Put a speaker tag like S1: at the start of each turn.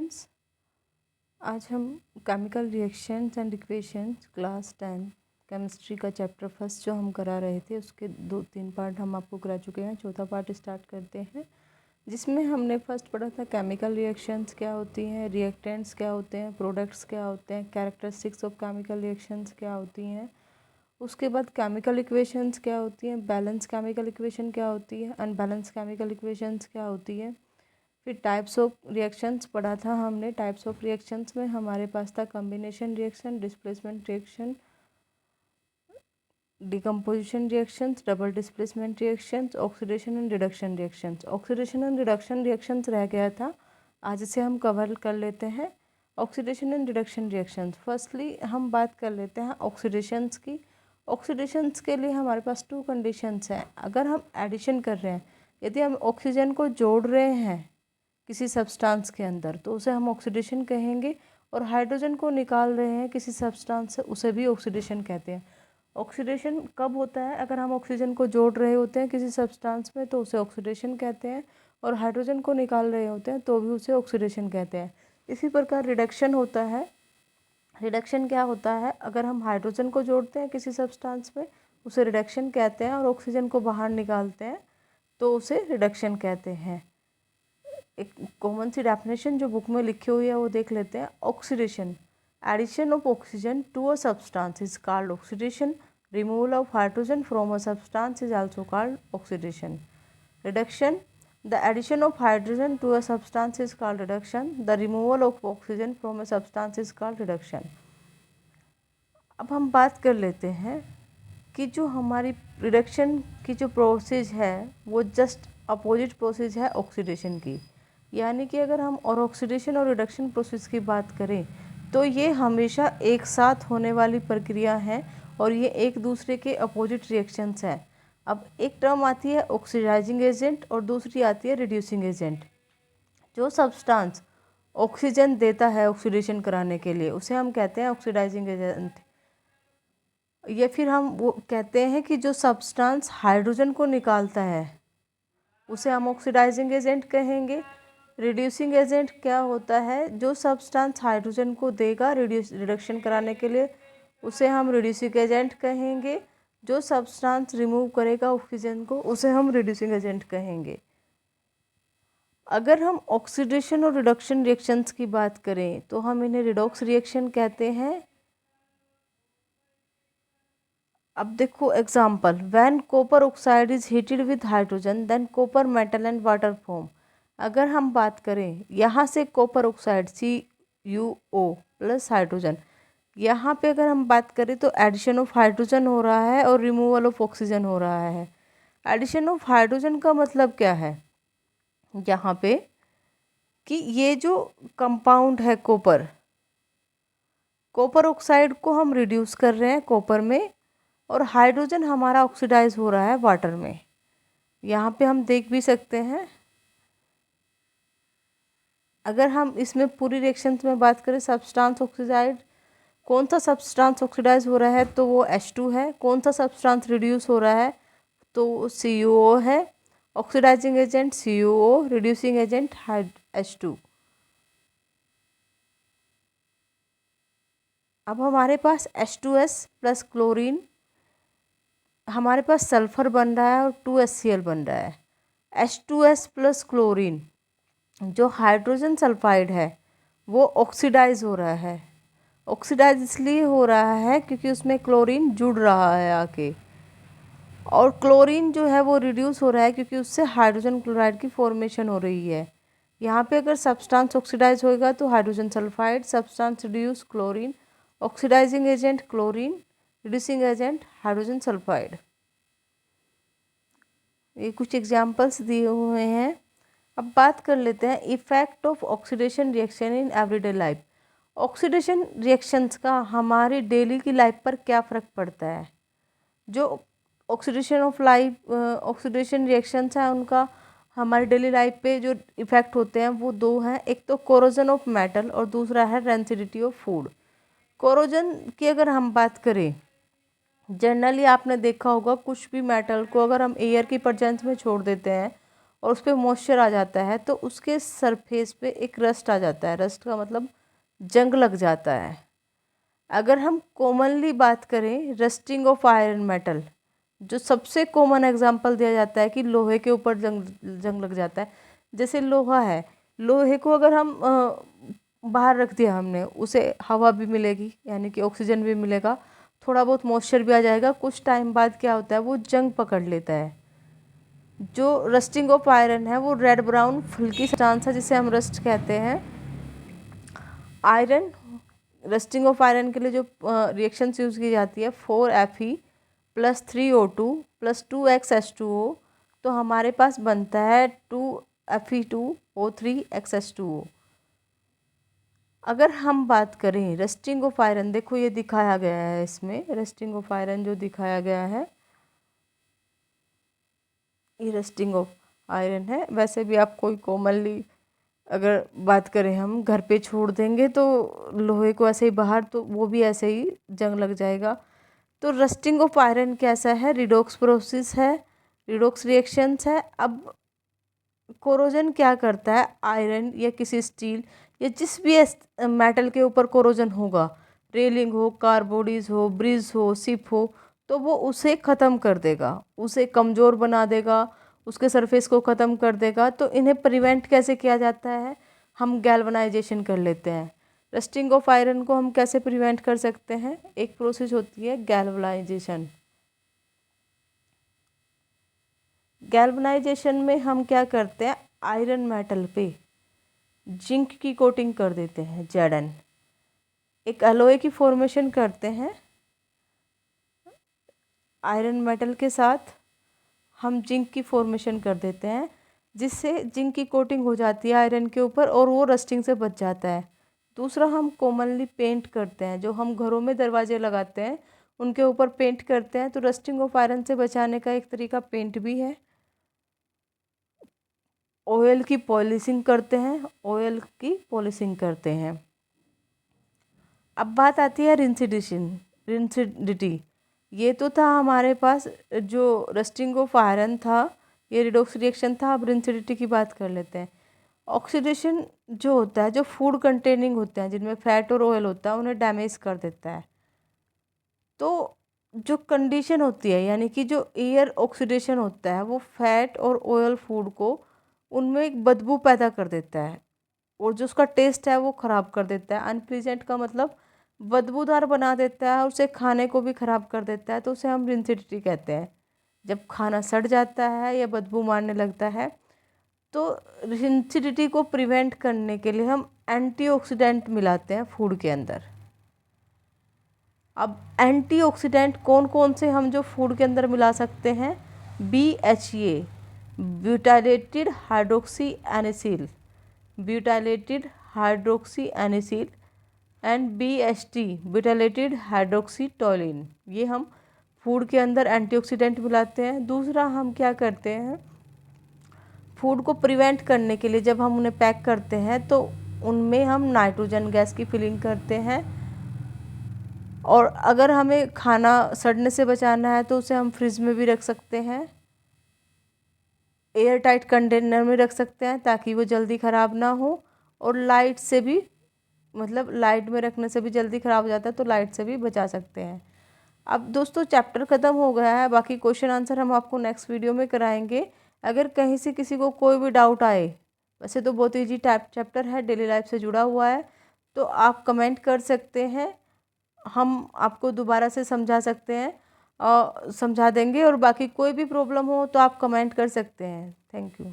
S1: Students, आज हम chemical reactions and equations class 10 chemistry का चैप्टर फर्स्ट जो हम करा रहे थे उसके 2-3 पार्ट हम आपको करा चुके हैं। चौथा पार्ट स्टार्ट करते हैं, जिसमें हमने फर्स्ट पढ़ा था केमिकल रिएक्शंस क्या होती हैं, रिएक्टेंट्स क्या होते हैं, प्रोडक्ट्स क्या होते हैं, कैरेक्टरिस्टिक्स ऑफ केमिकल रिएक्शंस क्या होती हैं। उसके बाद केमिकल इक्वेशंस क्या होती हैं, बैलेंस केमिकल इक्वेशन क्या होती है, अनबैलेंस केमिकल इक्वेशंस क्या होती है। फिर टाइप्स ऑफ रिएक्शंस पढ़ा था हमने। टाइप्स ऑफ रिएक्शंस में हमारे पास था combination reaction, displacement reaction, decomposition reactions, double displacement reactions, oxidation and reduction reactions. Oxidation and reduction reactions रह गया था, आज इसे हम कवर कर लेते हैं। Oxidation and reduction reactions, firstly हम बात कर लेते हैं ऑक्सीडेशंस की। ऑक्सीडेशंस के लिए हमारे पास 2 कंडीशंस हैं। अगर हम एडिशन कर रहे हैं, यदि हम ऑक्सीजन को जोड़ रहे हैं किसी सब्सटेंस के अंदर तो उसे हम ऑक्सीडेशन कहेंगे, और हाइड्रोजन को निकाल रहे हैं किसी सब्सटेंस से, उसे भी ऑक्सीडेशन कहते हैं। ऑक्सीडेशन कब होता है? अगर हम ऑक्सीजन को जोड़ रहे होते हैं किसी सब्सटेंस में तो उसे ऑक्सीडेशन कहते हैं, और हाइड्रोजन को निकाल रहे होते हैं तो भी उसे ऑक्सीडेशन कहते हैं। इसी प्रकार रिडक्शन होता है। रिडक्शन क्या होता है? अगर हम हाइड्रोजन को जोड़ते हैं किसी सब्सटेंस में उसे रिडक्शन कहते हैं, और ऑक्सीजन को बाहर निकालते हैं तो उसे रिडक्शन कहते हैं। एक कॉमन सी डेफिनेशन जो बुक में लिखी हुई है वो देख लेते हैं। Oxidation, addition of oxygen to a substance is called oxidation. Removal of hydrogen from a substance is also called oxidation. Reduction, the addition of hydrogen to a substance is called reduction. The removal of oxygen from a substance is called reduction. अब हम बात कर लेते हैं कि जो हमारी reduction की जो प्रोसेस है वो जस्ट अपोजिट प्रोसेस है ऑक्सीडेशन की। यानी कि अगर हम और ऑक्सीडेशन और रिडक्शन प्रोसेस की बात करें तो ये हमेशा एक साथ होने वाली प्रक्रिया है, और ये एक दूसरे के अपोजिट रिएक्शंस हैं। अब एक टर्म आती है ऑक्सीडाइजिंग एजेंट और दूसरी आती है रिड्यूसिंग एजेंट। जो सब्सटेंस ऑक्सीजन देता है ऑक्सीडेशन कराने के लिए उसे हम कहते हैं ऑक्सीडाइजिंग एजेंट। या फिर हम वो कहते हैं कि जो सब्सटेंस हाइड्रोजन को निकालता है उसे हम ऑक्सीडाइजिंग एजेंट कहेंगे। रिड्यूसिंग एजेंट क्या होता है? जो सब्सटेंस हाइड्रोजन को देगा रिडक्शन कराने के लिए उसे हम रिड्यूसिंग एजेंट कहेंगे। जो सब्सटेंस रिमूव करेगा ऑक्सीजन को उसे हम रिड्यूसिंग एजेंट कहेंगे। अगर हम ऑक्सीडेशन और रिडक्शन रिएक्शंस की बात करें तो हम इन्हें रिडॉक्स रिएक्शन कहते हैं। अब देखो example, when copper oxide is heated with hydrogen than copper metal and water form. अगर हम बात करें यहाँ से copper oxide CuO plus hydrogen, यहाँ पे अगर हम बात करें तो एडिशन ऑफ हाइड्रोजन हो रहा है और रिमूवल ऑफ ऑक्सीजन हो रहा है। एडिशन ऑफ हाइड्रोजन का मतलब क्या है यहाँ पे कि ये जो कंपाउंड है कॉपर ऑक्साइड को हम रिड्यूस कर रहे हैं कॉपर में, और हाइड्रोजन हमारा ऑक्सीडाइज हो रहा है वाटर में। यहाँ पे हम देख भी सकते हैं। अगर हम इसमें पूरी रिएक्शंस में बात करें, सब्सटेंस ऑक्सीडाइज, कौन सा सब्सटेंस ऑक्सीडाइज हो रहा है तो वो H2 है। कौन सा सब्सटेंस रिड्यूस हो रहा है तो वो CuO है। Oxidising agent CuO, reducing agent H2। अब हमारे पास H2S प्लस क्लोरीन, हमारे पास सल्फर बन रहा है और 2HCl बन रहा है। H2S प्लस क्लोरीन, जो हाइड्रोजन सल्फाइड है वो ऑक्सीडाइज हो रहा है। ऑक्सीडाइज इसलिए हो रहा है क्योंकि उसमें क्लोरीन जुड़ रहा है आके, और क्लोरीन जो है वो रिड्यूस हो रहा है क्योंकि उससे हाइड्रोजन क्लोराइड की फॉर्मेशन हो रही है। यहाँ पे अगर सब्सटेंस ऑक्सीडाइज होएगा तो hydrogen sulphide, substance reduce chlorine, oxidising agent chlorine, reducing agent hydrogen sulphide. ये कुछ एग्जाम्पल्स दिए हुए हैं। अब बात कर लेते हैं effect of oxidation reaction in everyday life. Oxidation reactions का हमारी डेली की लाइफ पर क्या फ़र्क पड़ता है? जो ऑक्सीडेशन रिएक्शंस हैं उनका हमारी डेली लाइफ पे जो इफ़ेक्ट होते हैं वो 2 हैं। एक तो कोरोजन ऑफ मेटल और दूसरा है रेंसिडिटी ऑफ फूड। कोरोजन की अगर हम बात करें, जनरली आपने देखा होगा कुछ भी मेटल को अगर हम एयर की प्रेजेंस में छोड़ देते हैं और उस पर मॉइस्चर आ जाता है तो उसके सरफेस पे एक रस्ट आ जाता है। रस्ट का मतलब जंग लग जाता है। अगर हम कॉमनली बात करें रस्टिंग ऑफ आयरन मेटल, जो सबसे कॉमन एग्जांपल दिया जाता है कि लोहे के ऊपर जंग लग जाता है। जैसे लोहा है, लोहे को अगर हम बाहर रख दिया हमने, उसे हवा भी मिलेगी यानी कि ऑक्सीजन भी मिलेगा, थोड़ा बहुत मॉइस्चर भी आ जाएगा, कुछ टाइम बाद क्या होता है वो जंग पकड़ लेता है। जो रस्टिंग ऑफ आयरन है वो रेड ब्राउन हल्की सब्सटेंस है जिसे हम रस्ट कहते हैं। आयरन, रस्टिंग ऑफ आयरन के लिए जो रिएक्शंस यूज़ की जाती है 4Fe + 3O2 + 2X H2O, तो हमारे पास बनता है 2Fe2O3 अगर हम बात करें रस्टिंग ऑफ आयरन, देखो ये दिखाया गया है, इसमें रस्टिंग ऑफ आयरन जो दिखाया गया है ये रस्टिंग ऑफ आयरन है। वैसे भी आप कोई कॉमनली अगर बात करें हम घर पे छोड़ देंगे तो लोहे को ऐसे ही बाहर, तो वो भी ऐसे ही जंग लग जाएगा। तो रस्टिंग ऑफ आयरन कैसा है, रिडॉक्स प्रोसेस है, रिडॉक्स रिएक्शंस है। अब कोरोजन क्या करता है, आयरन या किसी स्टील या जिस भी मेटल के ऊपर कोरोजन होगा, रेलिंग हो, कार बॉडीज हो, ब्रिज हो, शिप हो, तो वो उसे ख़त्म कर देगा, उसे कमज़ोर बना देगा, उसके सरफेस को ख़त्म कर देगा। तो इन्हें प्रिवेंट कैसे किया जाता है, हम गैल्वनाइजेशन कर लेते हैं। रस्टिंग ऑफ आयरन को हम कैसे प्रिवेंट कर सकते हैं, एक प्रोसेस होती है गैल्वनाइजेशन। गैल्वनाइजेशन में हम क्या करते हैं, आयरन मेटल पे जिंक की कोटिंग कर देते हैं, Zn, एक एलॉय की फॉर्मेशन करते हैं। आयरन मेटल के साथ हम जिंक की फॉर्मेशन कर देते हैं, जिससे जिंक की कोटिंग हो जाती है आयरन के ऊपर और वो रस्टिंग से बच जाता है। दूसरा, हम कॉमनली पेंट करते हैं, जो हम घरों में दरवाजे लगाते हैं उनके ऊपर पेंट करते हैं, तो रस्टिंग ऑफ आयरन से बचाने का एक तरीका पेंट भी है। ऑयल की पॉलिशिंग करते हैं, ऑयल की पॉलिशिंग करते हैं। अब बात आती है रिंसिडिटी। ये तो था हमारे पास जो रस्टिंग ऑफ आयरन था, ये रिडॉक्स रिएक्शन था। अब रिंसिडिटी की बात कर लेते हैं। ऑक्सीडेशन जो होता है, जो फूड कंटेनिंग होते हैं जिनमें फैट और ऑयल होता है, उन्हें डैमेज कर देता है। तो जो कंडीशन होती है, यानी कि जो एयर ऑक्सीडेशन होता है, वो फैट और ऑयल फूड को उनमें एक बदबू पैदा कर देता है और जो उसका टेस्ट है वो ख़राब कर देता है। अनप्लीजेंट का मतलब बदबूदार बना देता है और उसे खाने को भी ख़राब कर देता है, तो उसे हम रिंसिडिटी कहते हैं। जब खाना सड़ जाता है या बदबू मारने लगता है, तो रिंसिडिटी को प्रिवेंट करने के लिए हम एंटीऑक्सीडेंट मिलाते हैं फूड के अंदर। अब एंटीऑक्सीडेंट कौन कौन से हम जो फूड के अंदर मिला सकते हैं, BHA, butylated hydroxy anisole, butylated hydroxy anisole, and BHT, butylated hydroxy toluene, ये हम फूड के अंदर एंटीऑक्सीडेंट मिलाते हैं। दूसरा, हम क्या करते हैं, फूड को प्रिवेंट करने के लिए जब हम उन्हें पैक करते हैं तो उनमें हम नाइट्रोजन गैस की फिलिंग करते हैं, और अगर हमें खाना सड़ने से बचाना है तो उसे हम फ्रिज में भी रख सकते हैं, एयर टाइट कंटेनर में रख सकते हैं ताकि वो जल्दी ख़राब ना हो, और लाइट से भी, मतलब लाइट में रखने से भी जल्दी ख़राब हो जाता है, तो लाइट से भी बचा सकते हैं। अब दोस्तों चैप्टर ख़त्म हो गया है, बाकी क्वेश्चन आंसर हम आपको नेक्स्ट वीडियो में कराएंगे। अगर कहीं से किसी को कोई भी डाउट आए, वैसे तो बहुत ईजी चैप्टर है, डेली लाइफ से जुड़ा हुआ है, तो आप कमेंट कर सकते हैं, हम आपको दोबारा से समझा सकते हैं और समझा देंगे। और बाकी कोई भी प्रॉब्लम हो तो आप कमेंट कर सकते हैं। Thank you.